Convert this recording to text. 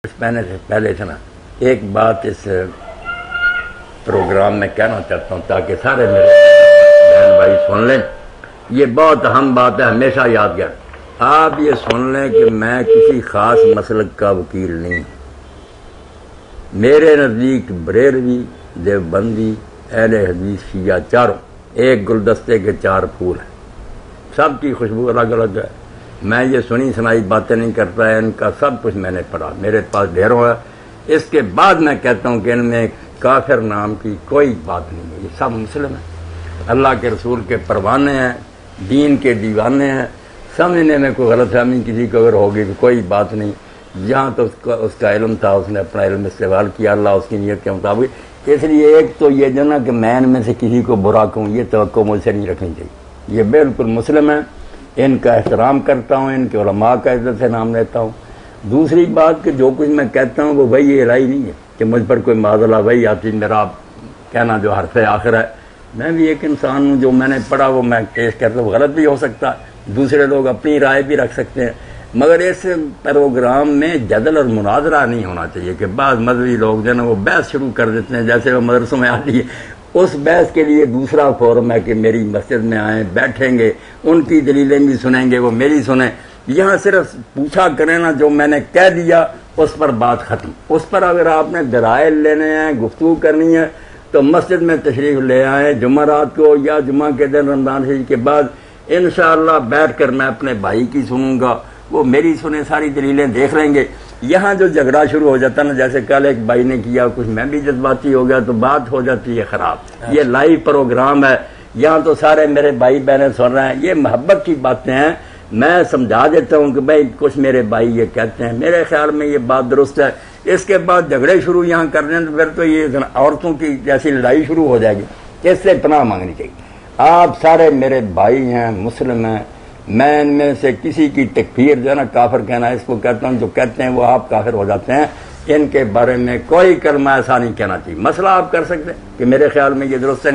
پہلے سے نا ایک بات اس پروگرام میں کہنا چاہتا ہوں تاکہ سارے میرے بہن بھائی سن لیں. یہ بہت اہم بات ہے، ہمیشہ یادگار. آپ یہ سن لیں کہ میں کسی خاص مسلک کا وکیل نہیں. میرے نزدیک بریلوی، دیوبندی، اہل حدیث، شیعہ چاروں ایک گلدستے کے چار پھول ہیں. سب کی خوشبو الگ الگ ہے. میں یہ سنی سنائی باتیں نہیں کرتا ہے، ان کا سب کچھ میں نے پڑھا، میرے پاس ڈھیروں ہے. اس کے بعد میں کہتا ہوں کہ ان میں کافر نام کی کوئی بات نہیں ہے. یہ سب مسلم ہیں، اللہ کے رسول کے پروانے ہیں، دین کے دیوانے ہیں. سمجھنے میں کوئی غلط فہمی کسی کو اگر ہوگی تو کوئی بات نہیں. جہاں تو اس کا علم تھا اس نے اپنا علم استعمال کیا، اللہ اس کی نیت کے مطابق. اس لیے ایک تو یہ جو نا کہ میں ان میں سے کسی کو برا کہوں، یہ توقع مجھ سے نہیں رکھنی چاہیے. یہ بالکل مسلم ہیں، ان کا احترام کرتا ہوں، ان کے علماء کا عزت سے نام لیتا ہوں. دوسری بات کہ جو کچھ میں کہتا ہوں وہ وہی الہی نہیں ہے کہ مجھ پر کوئی معذلہ وہی آتی میرا کہنا جو حرف آخر ہے. میں بھی ایک انسان ہوں، جو میں نے پڑھا وہ میں پیش کرتا ہوں. غلط بھی ہو سکتا ہے، دوسرے لوگ اپنی رائے بھی رکھ سکتے ہیں، مگر اس پروگرام میں جدل اور مناظرہ نہیں ہونا چاہیے کہ بعض مذہبی لوگ جو ہے نا وہ بحث شروع کر دیتے ہیں جیسے وہ مدرسوں میں آتی ہے. اس بحث کے لیے دوسرا فورم ہے کہ میری مسجد میں آئیں، بیٹھیں گے، ان کی دلیلیں بھی سنیں گے، وہ میری سنیں. یہاں صرف پوچھا کریں نا جو میں نے کہہ دیا اس پر بات ختم. اس پر اگر آپ نے دلائل لینے ہیں، گفتگو کرنی ہے تو مسجد میں تشریف لے آئیں جمعہ رات کو یا جمعہ کے دن رمضان شریف کے بعد. انشاءاللہ بیٹھ کر میں اپنے بھائی کی سنوں گا، وہ میری سنیں، ساری دلیلیں دیکھ لیں گے. یہاں جو جھگڑا شروع ہو جاتا نا، جیسے کل ایک بھائی نے کیا، کچھ میں بھی جذباتی ہو گیا تو بات ہو جاتی ہے خراب. یہ لائیو پروگرام ہے، یہاں تو سارے میرے بھائی بہنیں سن رہے ہیں. یہ محبت کی باتیں ہیں. میں سمجھا دیتا ہوں کہ بھائی کچھ میرے بھائی یہ کہتے ہیں، میرے خیال میں یہ بات درست ہے. اس کے بعد جھگڑے شروع یہاں کر دیں تو پھر تو یہ عورتوں کی جیسی لڑائی شروع ہو جائے گی. اس سے پناہ مانگنی چاہیے. آپ سارے میرے بھائی ہیں، مسلم ہیں. میں ان میں سے کسی کی تکفیر جو ہے نا کافر کہنا اس کو کہتا ہوں، جو کہتے ہیں وہ آپ کافر ہو جاتے ہیں. ان کے بارے میں کوئی کلمہ ایسا نہیں کہنا چاہیے. مسئلہ آپ کر سکتے ہیں کہ میرے خیال میں یہ درست ہے.